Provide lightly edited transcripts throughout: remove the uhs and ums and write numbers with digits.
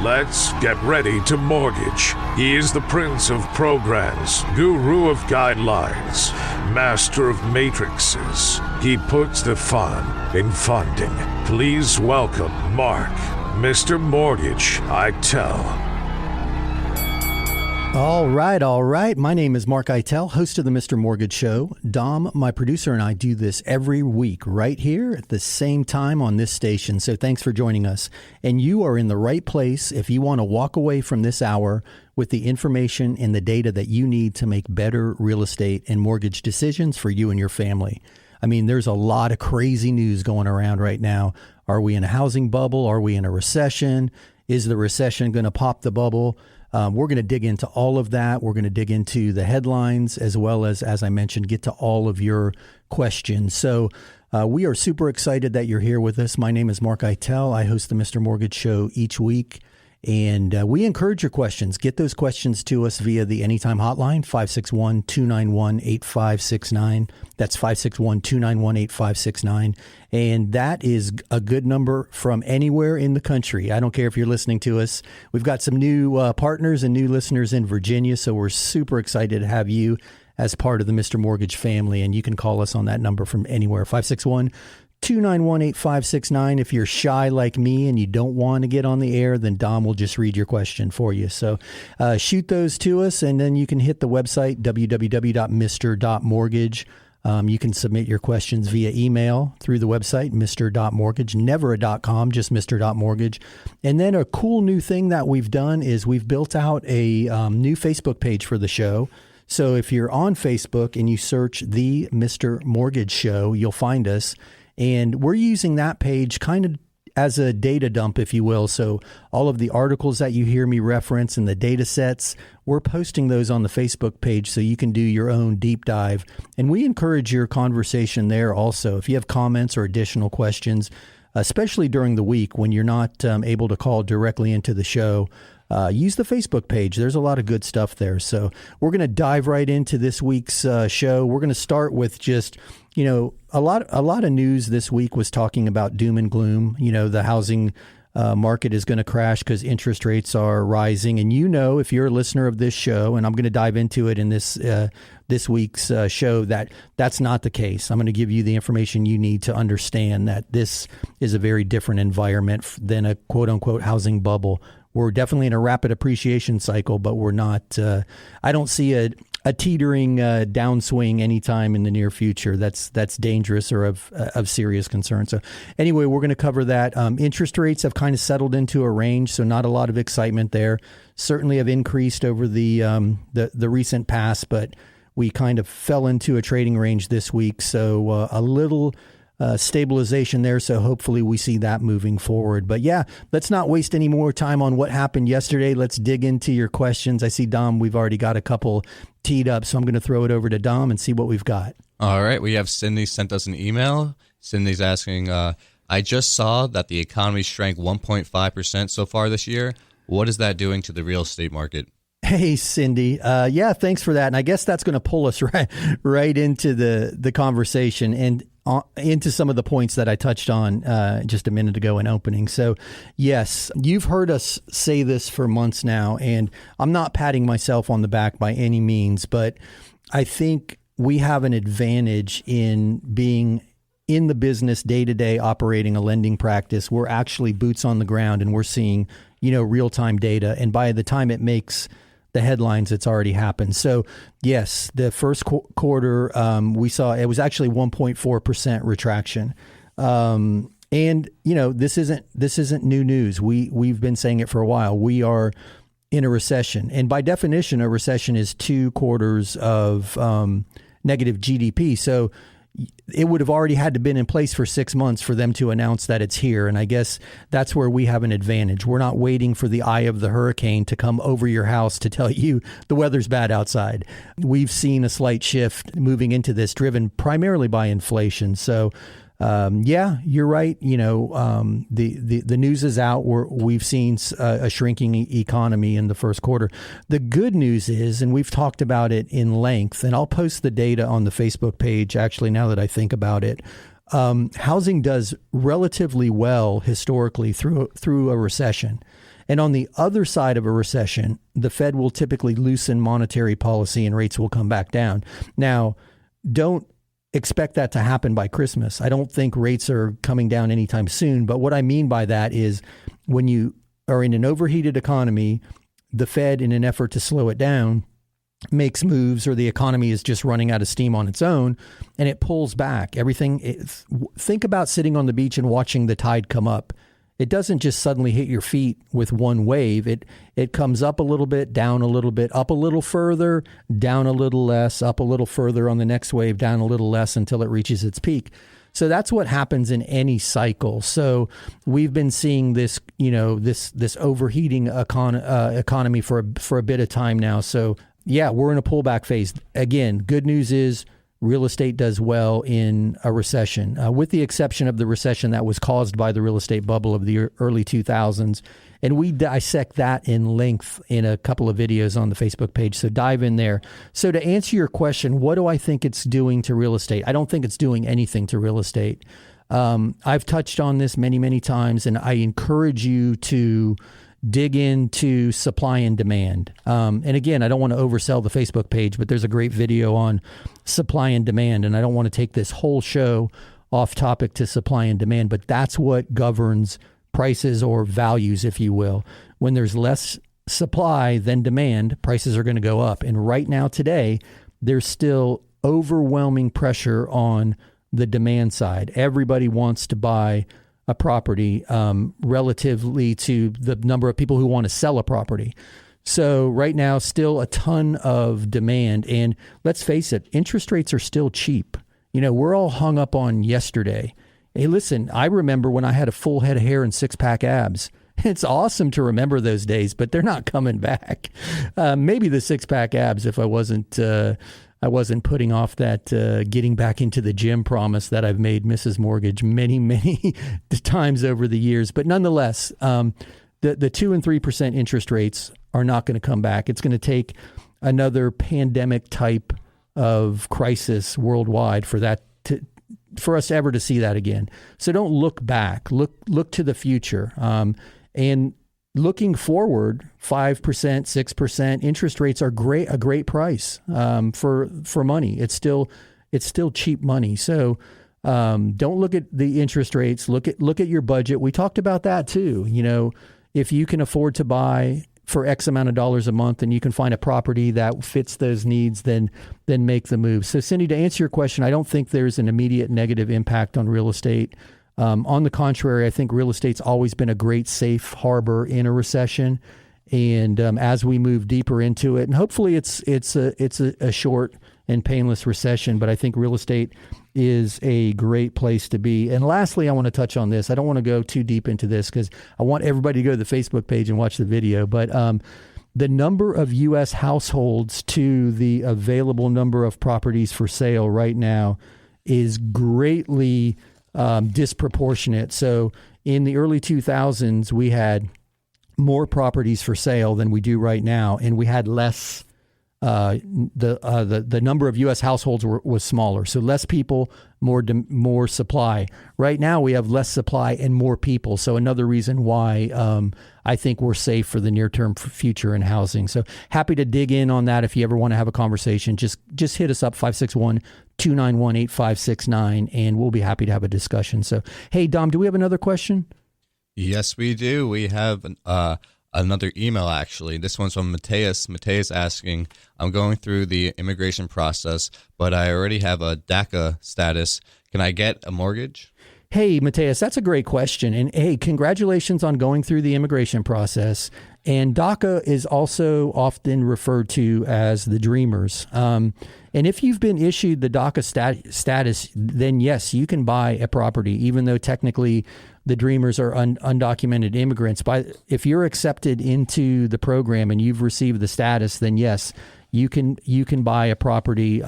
Let's get ready to mortgage. He is the prince of programs, guru of guidelines, master of matrices. He puts the fun in funding. Please welcome Mark, Mr. Mortgage Eitel. All right. My name is Mark Eitel, host of the Mr. Mortgage Show. Dom, my producer, and I do this every week right here at the same time on this station. So thanks for joining us. And you are in the right place if you want to walk away from this hour with the information and the data that you need to make better real estate and mortgage decisions for you and your family. I mean, there's a lot of crazy news going around right now. Are we in a housing bubble? Are we in a recession? Is the recession going to pop the bubble? We're going to dig into all of that. We're going to dig into the headlines as well as I mentioned, get to all of your questions. So we are super excited that you're here with us. My name is Mark Eitel. I host the Mr. Mortgage Show each week. And we encourage your questions. Get those questions to us via the Anytime Hotline, 561-291-8569. That's 561-291-8569. And that is a good number from anywhere in the country. I don't care if you're listening to us. We've got some new partners and new listeners in Virginia, so we're super excited to have you as part of the Mr. Mortgage family. And you can call us on that number from anywhere, 561-291-8569. If you're shy like me and you don't want to get on the air, then Dom will just read your question for you. So shoot those to us, and then you can hit the website, www.mr.mortgage. You can submit your questions via email through the website, mr.mortgage, never a .com, just mr.mortgage. And then a cool new thing that we've done is we've built out a new Facebook page for the show. So if you're on Facebook and you search the Mr. Mortgage Show, you'll find us. And we're using that page kind of as a data dump, if you will. So all of the articles that you hear me reference and the data sets, we're posting those on the Facebook page so you can do your own deep dive. And we encourage your conversation there also. If you have comments or additional questions, especially during the week when you're not able to call directly into the show, use the Facebook page. There's a lot of good stuff there. So we're going to dive right into this week's show. We're going to start with just, a lot of news this week was talking about doom and gloom. The housing market is going to crash because interest rates are rising. And if you're a listener of this show, and I'm going to dive into it in this week's show, that's not the case. I'm going to give you the information you need to understand that this is a very different environment than a quote unquote housing bubble. We're definitely in a rapid appreciation cycle, but we're not. I don't see a teetering downswing anytime in the near future. That's dangerous or of serious concern. So anyway, we're going to cover that. Interest rates have kind of settled into a range, so not a lot of excitement there. Certainly have increased over the recent past, but we kind of fell into a trading range this week. So a little stabilization there. So hopefully we see that moving forward. But yeah, let's not waste any more time on what happened yesterday. Let's dig into your questions. I see, Dom, we've already got a couple teed up, so I'm going to throw it over to Dom and see what we've got. All right. We have Cindy sent us an email. Cindy's asking, I just saw that the economy shrank 1.5% so far this year. What is that doing to the real estate market? Hey, Cindy. Yeah, thanks for that. And I guess that's going to pull us right into the conversation and into some of the points that I touched on just a minute ago in opening. So, yes, you've heard us say this for months now, and I'm not patting myself on the back by any means, but I think we have an advantage in being in the business day-to-day operating a lending practice. We're actually boots on the ground, and we're seeing, real-time data. And by the time it makes the headlines, it's already happened. So yes, the first quarter, we saw it was actually 1.4% retraction. And this isn't new news. We've been saying it for a while. We are in a recession, and by definition, a recession is 2 quarters of negative GDP. So it would have already had to been in place for 6 months for them to announce that it's here. And I guess that's where we have an advantage. We're not waiting for the eye of the hurricane to come over your house to tell you the weather's bad outside. We've seen a slight shift moving into this, driven primarily by inflation. So yeah, you're right. The news is out. We've seen a shrinking economy in the first quarter. The good news is, and we've talked about it in length, and I'll post the data on the Facebook page, actually, now that I think about it. Housing does relatively well historically through a recession. And on the other side of a recession, the Fed will typically loosen monetary policy and rates will come back down. Now, don't expect that to happen by Christmas. I don't think rates are coming down anytime soon. But what I mean by that is when you are in an overheated economy, the Fed, in an effort to slow it down, makes moves, or the economy is just running out of steam on its own, and it pulls back. Think about sitting on the beach and watching the tide come up. It doesn't just suddenly hit your feet with one wave. It comes up a little bit, down a little bit, up a little further, down a little less, up a little further on the next wave, down a little less until it reaches its peak. So that's what happens in any cycle. So we've been seeing this, this overheating economy for a bit of time now. So yeah, we're in a pullback phase. Again, good news is real estate does well in a recession, with the exception of the recession that was caused by the real estate bubble of the early 2000s. And we dissect that in length in a couple of videos on the Facebook page. So dive in there. So to answer your question, what do I think it's doing to real estate? I don't think it's doing anything to real estate. I've touched on this many, many times, and I encourage you to dig into supply and demand. And again, I don't want to oversell the Facebook page, but there's a great video on supply and demand. And I don't want to take this whole show off topic to supply and demand, but that's what governs prices, or values, if you will. When there's less supply than demand, prices are going to go up. And right now, today, there's still overwhelming pressure on the demand side. Everybody wants to buy a property relatively to the number of people who want to sell a property. So right now, still a ton of demand. And let's face it, interest rates are still cheap. We're all hung up on yesterday. Hey, listen, I remember when I had a full head of hair and six-pack abs. It's awesome to remember those days, but they're not coming back. Maybe the six-pack abs if I wasn't putting off that getting back into the gym promise that I've made Mrs. Mortgage many, many times over the years. But nonetheless, the 2% and 3% interest rates are not going to come back. It's going to take another pandemic type of crisis worldwide for us ever to see that again. So don't look back. Look to the future. And looking forward, 5%, 6% interest rates are a great price for money. It's still cheap money. So don't look at the interest rates. Look at your budget. We talked about that too. If you can afford to buy for X amount of dollars a month and you can find a property that fits those needs, then make the move. So Cindy, to answer your question, I don't think there's an immediate negative impact on real estate. On the contrary, I think real estate's always been a great safe harbor in a recession. And as we move deeper into it, and hopefully it's a short and painless recession, but I think real estate is a great place to be. And lastly, I want to touch on this. I don't want to go too deep into this because I want everybody to go to the Facebook page and watch the video. But the number of U.S. households to the available number of properties for sale right now is greatly disproportionate. So in the early 2000s, we had more properties for sale than we do right now, and we had less. The number of U.S. households was smaller, so less people, more supply. Right now, we have less supply and more people. So another reason why I think we're safe for the near-term future in housing. So happy to dig in on that. If you ever want to have a conversation, just hit us up 561-291-8569, and we'll be happy to have a discussion. So hey, Dom, do we have another question? Yes, we do. We have another email, actually. This one's from Mateus. Mateus asking, I'm going through the immigration process, but I already have a Daca status. Can I get a mortgage? Hey, Mateus, that's a great question. And hey, congratulations on going through the immigration process. And Daca is also often referred to as the Dreamers. And if you've been issued the Daca status, then yes, you can buy a property, even though technically the Dreamers are undocumented immigrants. If you're accepted into the program and you've received the status, then yes, you can buy a property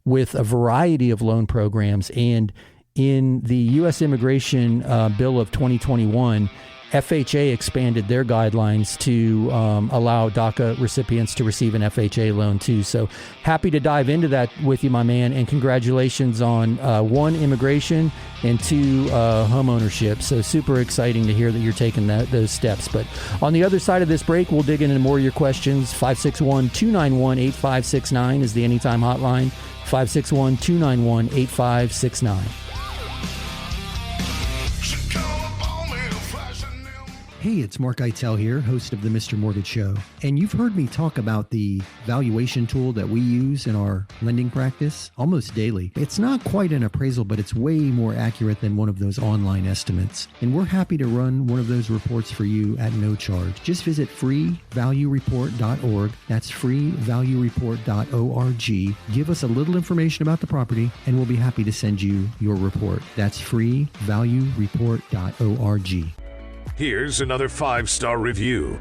with a variety of loan programs. And in the U.S. Immigration Bill of 2021, FHA expanded their guidelines to allow Daca recipients to receive an FHA loan too. So happy to dive into that with you, my man, and congratulations on 1, immigration, and 2, home ownership. So super exciting to hear that you're taking those steps. But on the other side of this break, we'll dig into more of your questions. 561-291-8569 is the Anytime hotline. 561-291-8569. Hey, it's Mark Eitel here, host of the Mr. Mortgage Show. And you've heard me talk about the valuation tool that we use in our lending practice almost daily. It's not quite an appraisal, but it's way more accurate than one of those online estimates. And we're happy to run one of those reports for you at no charge. Just visit freevaluereport.org. That's freevaluereport.org. Give us a little information about the property, and we'll be happy to send you your report. That's freevaluereport.org. Here's another 5-star review.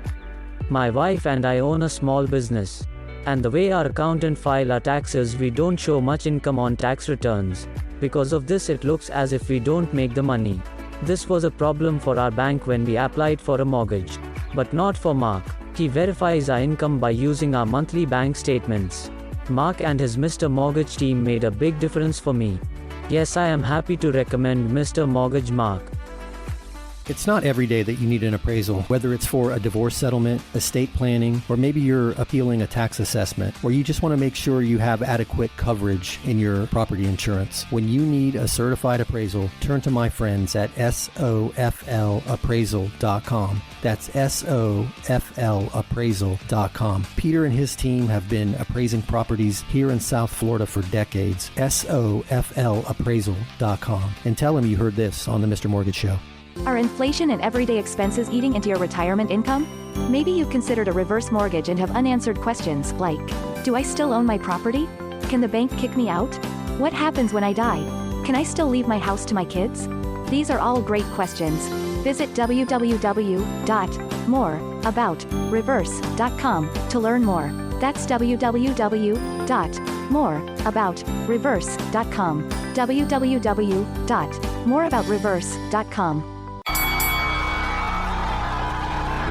My wife and I own a small business. And the way our accountant file our taxes, we don't show much income on tax returns. Because of this, it looks as if we don't make the money. This was a problem for our bank when we applied for a mortgage. But not for Mark. He verifies our income by using our monthly bank statements. Mark and his Mr. Mortgage team made a big difference for me. Yes, I am happy to recommend Mr. Mortgage Mark. It's not every day that you need an appraisal, whether it's for a divorce settlement, estate planning, or maybe you're appealing a tax assessment, or you just want to make sure you have adequate coverage in your property insurance. When you need a certified appraisal, turn to my friends at SOFLappraisal.com. That's SOFLappraisal.com. Peter and his team have been appraising properties here in South Florida for decades. SOFLappraisal.com. And tell them you heard this on the Mr. Mortgage Show. Are inflation and everyday expenses eating into your retirement income? Maybe you've considered a reverse mortgage and have unanswered questions like, do I still own my property? Can the bank kick me out? What happens when I die? Can I still leave my house to my kids? These are all great questions. Visit www.moreaboutreverse.com to learn more. That's www.moreaboutreverse.com. www.moreaboutreverse.com.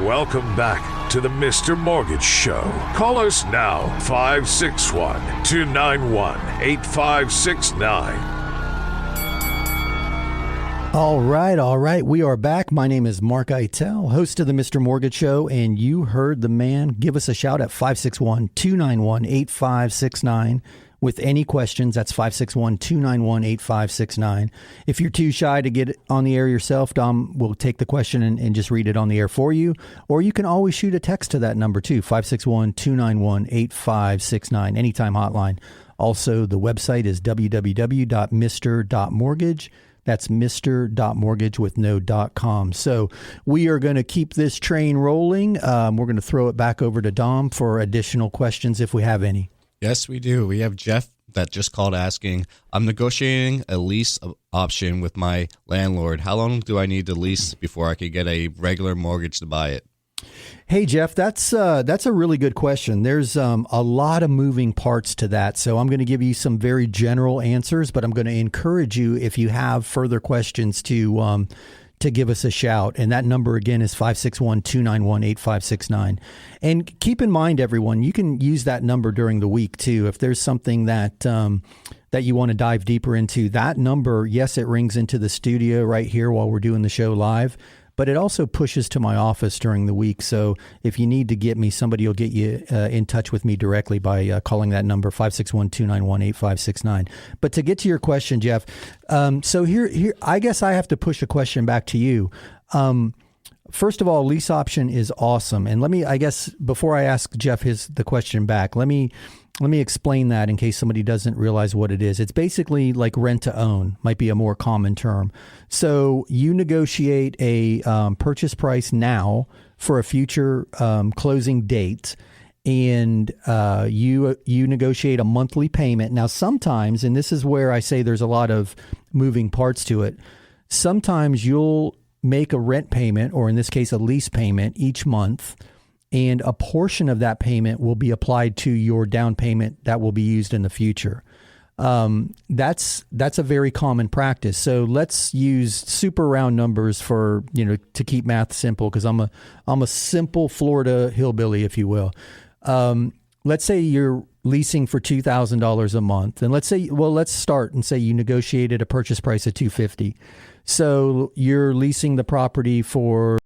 Welcome back to the Mr. Mortgage Show. Call us now, 561-291-8569. All right. We are back. My name is Mark Eitel, host of the Mr. Mortgage Show, and you heard the man. Give us a shout at 561-291-8569. With any questions, that's 561-291-8569. If you're too shy to get on the air yourself, Dom will take the question and just read it on the air for you. Or you can always shoot a text to that number too, 561-291-8569, anytime hotline. Also, the website is www.mr.mortgage. That's mr.mortgage with no .com. So we are going to keep this train rolling. We're going to throw it back over to Dom for additional questions if we have any. Yes, we do. We have Jeff that just called asking, I'm negotiating a lease option with my landlord. How long do I need to lease before I could get a regular mortgage to buy it? Hey, Jeff, that's a really good question. There's a lot of moving parts to that. So I'm going to give you some very general answers, but I'm going to encourage you, if you have further questions, to give us a shout. And that number again is 561-291-8569. And keep in mind, everyone, you can use that number during the week too. If there's something that you want to dive deeper into, that number, yes, it rings into the studio right here while we're doing the show live, but it also pushes to my office during the week. So if you need to get me, somebody will get you in touch with me directly by calling that number, 561-291-8569. But to get to your question, Jeff, so here, I guess I have to push a question back to you. First of all, lease option is awesome. And I guess before I ask Jeff the question back, let me explain that in case somebody doesn't realize what it is. It's basically like rent to own, might be a more common term. So you negotiate a purchase price now for a future closing date, and you negotiate a monthly payment. Now, sometimes, and this is where I say there's a lot of moving parts to it, sometimes you'll make a rent payment, or in this case, a lease payment each month, and a portion of that payment will be applied to your down payment that will be used in the future. That's a very common practice. So let's use super round numbers for, to keep math simple, because I'm a simple Florida hillbilly, if you will. Let's say you're leasing for $2,000 a month, and let's start and say you negotiated a purchase price of $250. So you're leasing the property for